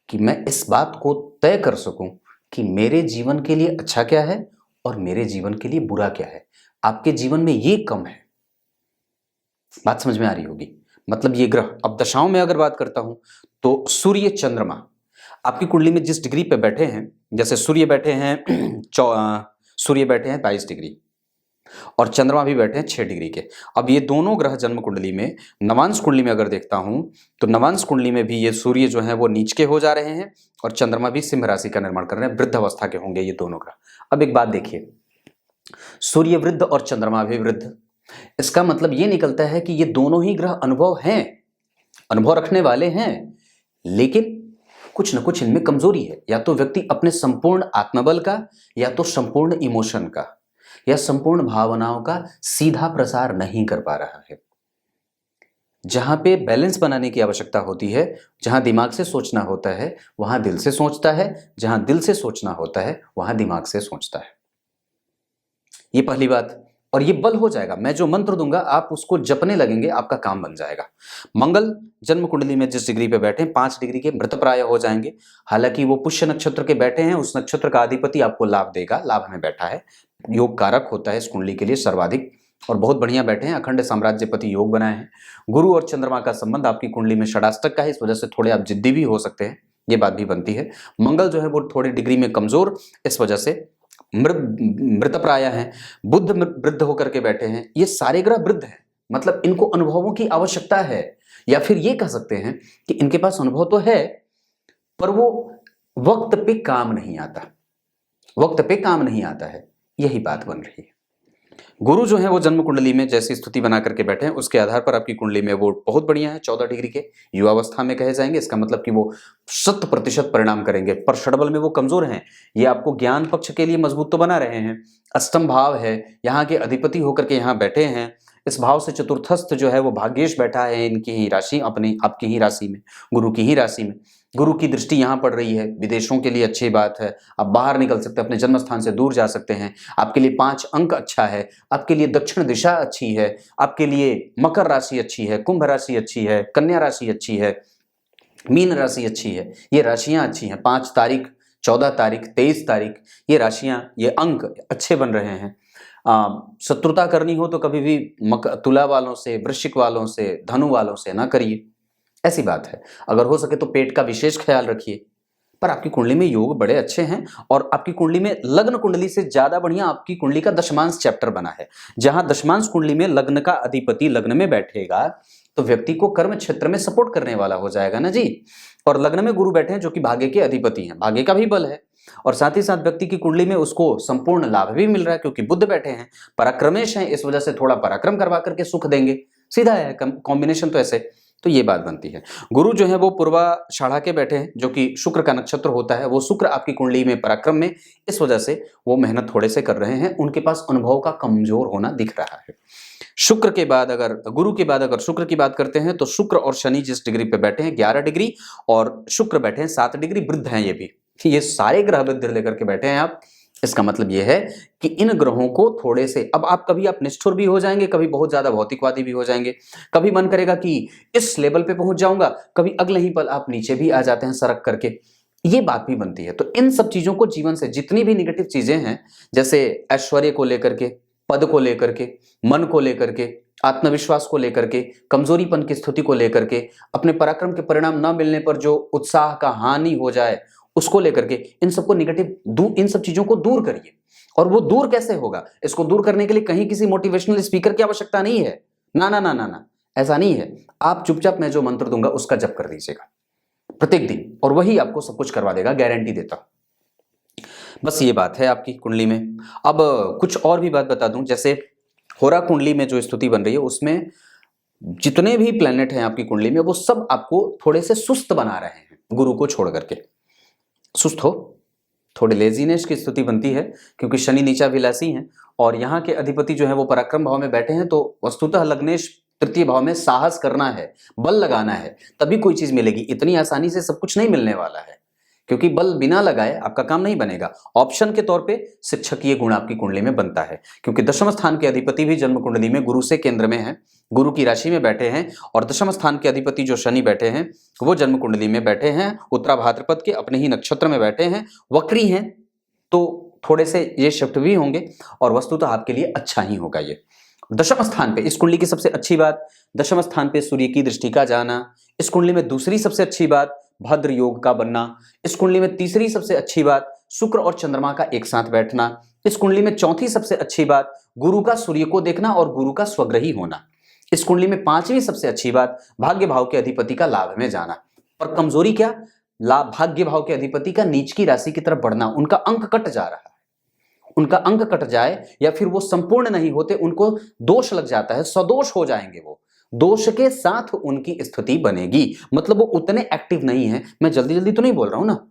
कि मैं इस बात को तय कर सकूं कि मेरे जीवन के लिए अच्छा क्या है और मेरे जीवन के लिए बुरा क्या है। आपके जीवन में ये कम है, बात समझ में आ रही होगी। मतलब ये ग्रह, अब दशाओं में अगर बात करता हूं तो सूर्य, चंद्रमा आपकी कुंडली में जिस डिग्री पे बैठे हैं, जैसे सूर्य बैठे हैं सूर्य बैठे हैं 22 डिग्री और चंद्रमा भी बैठे हैं 6 डिग्री के। अब ये दोनों ग्रह जन्म कुंडली में, नवांश कुंडली में अगर देखता हूं तो नवांश कुंडली में भी ये सूर्य जो है वो नीच के हो जा रहे हैं और चंद्रमा भी सिंह राशि का निर्माण कर रहे हैं, वृद्ध अवस्था के होंगे ये दोनों ग्रह। अब एक बात देखिए, सूर्य वृद्ध और चंद्रमा भी वृद्ध, इसका मतलब ये निकलता है कि ये दोनों ही ग्रह अनुभव हैं, अनुभव रखने वाले हैं, लेकिन कुछ न कुछ इनमें कमजोरी है। या तो व्यक्ति अपने संपूर्ण आत्मबल का, या तो संपूर्ण इमोशन का, या संपूर्ण भावनाओं का सीधा प्रसार नहीं कर पा रहा है। जहां पे बैलेंस बनाने की आवश्यकता होती है, जहां दिमाग से सोचना होता है वहां दिल से सोचता है, जहां दिल से सोचना होता है वहां दिमाग से सोचता है। ये पहली बात। और ये बल हो जाएगा, मैं जो मंत्र दूंगा आप उसको जपने लगेंगे, आपका काम बन जाएगा। मंगल जन्म कुंडली में जिस डिग्री पे बैठे हैं 5 डिग्री के मृत प्राय हो जाएंगे। हालांकि वो पुष्य नक्षत्र के बैठे हैं, उस नक्षत्र का अधिपति आपको लाभ देगा, लाभ में बैठा है, योग कारक होता है इस कुंडली के लिए सर्वाधिक, और बहुत बढ़िया बैठे हैं, अखंड साम्राज्यपति योग बनाए हैं। गुरु और चंद्रमा का संबंध आपकी कुंडली में षडाष्टक का है, इस वजह से थोड़े आप जिद्दी भी हो सकते हैं, ये बात भी बनती है। मंगल जो है वो थोड़ी डिग्री में कमजोर, इस वजह से मृत प्राय हैं। बुध वृद्ध होकर के बैठे हैं, ये सारे ग्रह वृद्ध हैं, मतलब इनको अनुभवों की आवश्यकता है, या फिर ये कह सकते हैं कि इनके पास अनुभव तो है पर वो वक्त पे काम नहीं आता, वक्त पे काम नहीं आता है, यही बात बन रही है। गुरु जो है वो जन्म कुंडली में जैसी स्थिति बना करके बैठे हैं उसके आधार पर आपकी कुंडली में वो बहुत बढ़िया है, 14 डिग्री के युवावस्था में कहे जाएंगे। इसका मतलब कि वो 100% परिणाम करेंगे, पर षडबल में वो कमजोर हैं। ये आपको ज्ञान पक्ष के लिए मजबूत तो बना रहे हैं, अष्टम भाव है, यहाँ के अधिपति होकर के यहाँ बैठे हैं। इस भाव से चतुर्थस्थ जो है वो भाग्येश बैठा है इनकी ही राशि, अपनी आपकी ही राशि में, गुरु की ही राशि में। गुरु की दृष्टि यहाँ पड़ रही है, विदेशों के लिए अच्छी बात है, आप बाहर निकल सकते हैं, अपने जन्म स्थान से दूर जा सकते हैं। आपके लिए 5 अंक अच्छा है, आपके लिए दक्षिण दिशा अच्छी है, आपके लिए मकर राशि अच्छी है, कुंभ राशि अच्छी है, कन्या राशि अच्छी है, मीन राशि अच्छी है। ये राशियां अच्छी हैं, 5 तारीख, 14 तारीख, 23 तारीख, ये राशियां, ये अंक अच्छे बन रहे हैं। शत्रुता करनी हो तो कभी भी तुला वालों से, वृश्चिक वालों से, धनु वालों से ना करिए, ऐसी बात है। अगर हो सके तो पेट का विशेष ख्याल रखिए। पर आपकी कुंडली में योग बड़े अच्छे हैं, और आपकी कुंडली में लग्न कुंडली से ज्यादा बढ़िया आपकी कुंडली का दशमांश चैप्टर बना है, जहां दशमांश कुंडली में लग्न का अधिपति लग्न में बैठेगा तो व्यक्ति को कर्म क्षेत्र में सपोर्ट करने वाला हो जाएगा ना जी। और लग्न में गुरु बैठे हैं जो कि भाग्य के अधिपति हैं, भाग्य का भी बल है। और साथ ही साथ व्यक्ति की कुंडली में उसको संपूर्ण लाभ भी मिल रहा है, क्योंकि बुध बैठे हैं, पराक्रमेश हैं, इस वजह से थोड़ा पराक्रम करवा करके सुख देंगे। सीधा है कॉम्बिनेशन तो ऐसे। तो ये बात बनती है। गुरु जो है वो पूर्वाषाढ़ा के बैठे हैं, जो कि शुक्र का नक्षत्र होता है। वो शुक्र आपकी कुंडली में पराक्रम में, इस वजह से वो मेहनत थोड़े से कर रहे हैं, उनके पास अनुभव का कमजोर होना दिख रहा है। शुक्र के बाद अगर गुरु के बाद अगर शुक्र की बात करते हैं तो शुक्र और शनि जिस डिग्री पे बैठे हैं 11 डिग्री, और शुक्र बैठे हैं 7 डिग्री, वृद्ध हैं ये भी। ये सारे ग्रह वृद्धि लेकर के बैठे हैं आप। इसका मतलब यह है कि इन ग्रहों को थोड़े से, अब आप कभी आप निष्ठुर भी हो जाएंगे, कभी बहुत ज्यादा भौतिकवादी भी हो जाएंगे, कभी मन करेगा कि इस लेवल पे पहुंच जाऊंगा, कभी अगले ही पल आप नीचे भी आ जाते हैं सरक करके। ये बात भी बनती है। तो इन सब चीजों को जीवन से, जितनी भी निगेटिव चीजें हैं, जैसे ऐश्वर्य को लेकर के, पद को लेकर के, मन को लेकर के, आत्मविश्वास को लेकर के, कमजोरीपन की स्थिति को लेकर के, अपने पराक्रम के परिणाम न मिलने पर जो उत्साह का हानि हो जाए उसको लेकर के, इन सबको इन सब चीजों को दूर करिए। और वो दूर कैसे होगा? इसको दूर करने के लिए कहीं किसी मोटिवेशनल स्पीकर की आवश्यकता नहीं है। ना ना ना ना ना, ऐसा नहीं है। आप चुपचाप मैं जो मंत्र दूंगा उसका जप कर दीजिएगा प्रत्येक दिन, और वही आपको सब कुछ करवा देगा, गारंटी देता हूं। बस ये बात है आपकी कुंडली में। अब कुछ और भी बात बता दूं, जैसे होरा कुंडली में जो स्थिति बन रही है उसमें जितने भी प्लैनेट हैं आपकी कुंडली में, वो सब आपको थोड़े से सुस्त बना रहे हैं, गुरु को छोड़ करके। सुस्त हो, थोड़े लेजीनेस की स्थिति बनती है, क्योंकि शनि नीचा विलासी हैं और यहाँ के अधिपति जो है वो पराक्रम भाव में बैठे हैं। तो वस्तुतः लग्नेश तृतीय भाव में साहस करना है, बल लगाना है, तभी कोई चीज मिलेगी। इतनी आसानी से सब कुछ नहीं मिलने वाला है, क्योंकि बल बिना लगाए आपका काम नहीं बनेगा। ऑप्शन के तौर पे शिक्षकीय गुण आपकी कुंडली में बनता है, क्योंकि दशम स्थान के अधिपति भी जन्म कुंडली में गुरु से केंद्र में है, गुरु की राशि में बैठे हैं। और दशम स्थान के अधिपति जो शनि बैठे हैं वो जन्म कुंडली में बैठे हैं, उत्तरा भाद्रपद के अपने ही नक्षत्र में बैठे हैं, वक्री हैं। तो थोड़े से ये शिफ्ट भी होंगे और वस्तुतः आपके लिए अच्छा ही होगा। ये दशम स्थान पे, इस कुंडली की सबसे अच्छी बात, दशम स्थान पे सूर्य की दृष्टि का जाना। इस कुंडली में दूसरी सबसे अच्छी बात, भद्र योग का बनना। इस कुंडली में तीसरी सबसे अच्छी बात, शुक्र और चंद्रमा का एक साथ बैठना। इस कुंडली में चौथी सबसे अच्छी बात, गुरु का सूर्य को देखना और गुरु का स्वग्रही होना। इस कुंडली में पांचवी सबसे अच्छी बात, भाग्य भाव के अधिपति का लाभ में जाना। पर कमजोरी क्या? लाभ भाग्य भाव के अधिपति का नीच की राशि की तरफ बढ़ना। उनका अंक कट जा रहा है, उनका अंक कट जाए या फिर वो संपूर्ण नहीं होते, उनको दोष लग जाता है, सदोष हो जाएंगे। वो दोष के साथ उनकी स्थिति बनेगी, मतलब वो उतने एक्टिव नहीं है। मैं जल्दी जल्दी तो नहीं बोल रहा हूं ना,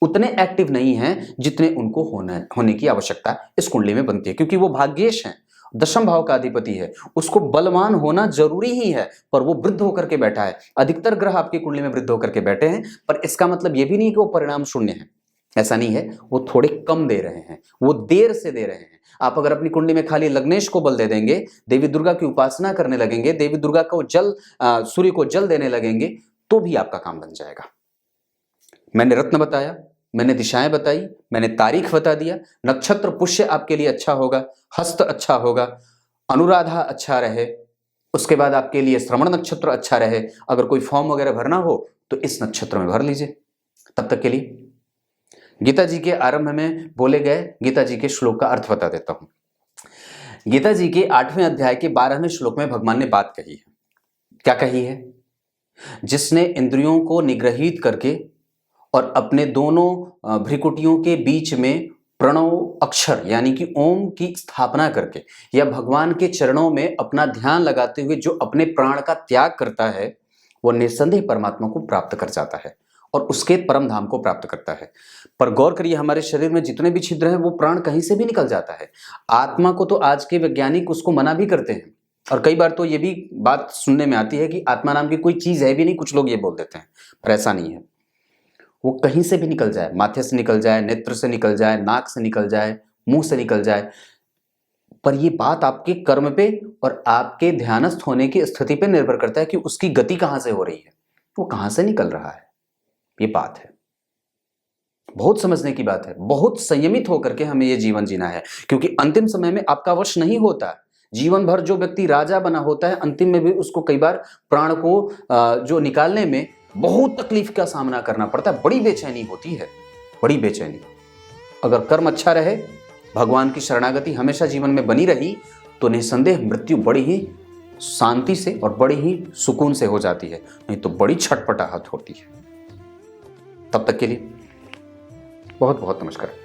उतने एक्टिव नहीं है जितने उनको होने की आवश्यकता इस कुंडली में बनती है, क्योंकि वो भाग्येश हैं, दशम भाव का अधिपति है, उसको बलवान होना जरूरी ही है। पर वो वृद्ध होकर के बैठा है। अधिकतर ग्रह आपकी कुंडली में वृद्ध होकर के बैठे हैं, पर इसका मतलब ये भी नहीं कि वो परिणाम शून्य है, ऐसा नहीं है। वो थोड़े कम दे रहे हैं, वो देर से दे रहे हैं। आप अगर अपनी कुंडली में खाली लग्नेश को बल दे देंगे, देवी दुर्गा की उपासना करने लगेंगे, देवी दुर्गा को जल, सूर्य को जल देने लगेंगे, तो भी आपका काम बन जाएगा। मैंने रत्न बताया, मैंने दिशाएं बताई, मैंने तारीख बता दिया। नक्षत्र पुष्य आपके लिए अच्छा होगा, हस्त अच्छा होगा, अनुराधा अच्छा रहे, उसके बाद आपके लिए श्रवण नक्षत्र अच्छा रहे। अगर कोई फॉर्म वगैरह भरना हो तो इस नक्षत्र में भर लीजिए। तब तक के लिए गीता जी के आरंभ में बोले गए गीता जी के श्लोक का अर्थ बता देता हूं। गीता जी के 8वें अध्याय के 12वें श्लोक में भगवान ने बात कही है। क्या कही है? जिसने इंद्रियों को निग्रहित करके और अपने दोनों भ्रिकुटियों के बीच में प्रणव अक्षर यानी कि ओम की स्थापना करके या भगवान के चरणों में अपना ध्यान लगाते हुए जो अपने प्राण का त्याग करता है, वो निस्संदेह परमात्मा को प्राप्त कर जाता है और उसके परम धाम को प्राप्त करता है। पर गौर करिए, हमारे शरीर में जितने भी छिद्र हैं वो प्राण कहीं से भी निकल जाता है। आत्मा को तो आज के वैज्ञानिक उसको मना भी करते हैं, और कई बार तो ये भी बात सुनने में आती है कि आत्मा नाम की कोई चीज है भी नहीं, कुछ लोग ये बोल देते हैं, पर ऐसा नहीं है। वो कहीं से भी निकल जाए, माथे से निकल जाए, नेत्र से निकल जाए, नाक से निकल जाए, मुंह से निकल जाए, पर ये बात आपके कर्म पे और आपके ध्यानस्थ होने की स्थिति पे निर्भर करता है कि उसकी गति कहां से हो रही है, वो कहां से निकल रहा है। ये बात है, बहुत समझने की बात है। बहुत संयमित होकर के हमें ये जीवन जीना है, क्योंकि अंतिम समय में आपका वश नहीं होता। जीवन भर जो व्यक्ति राजा बना होता है, अंतिम में भी उसको कई बार प्राण को जो निकालने में बहुत तकलीफ का सामना करना पड़ता है। बड़ी बेचैनी होती है, बड़ी बेचैनी। अगर कर्म अच्छा रहे, भगवान की शरणागति हमेशा जीवन में बनी रही, तो निसंदेह मृत्यु बड़ी ही शांति से और बड़ी ही सुकून से हो जाती है, नहीं तो बड़ी छटपटाहट होती है। तब तक के लिए बहुत बहुत नमस्कार।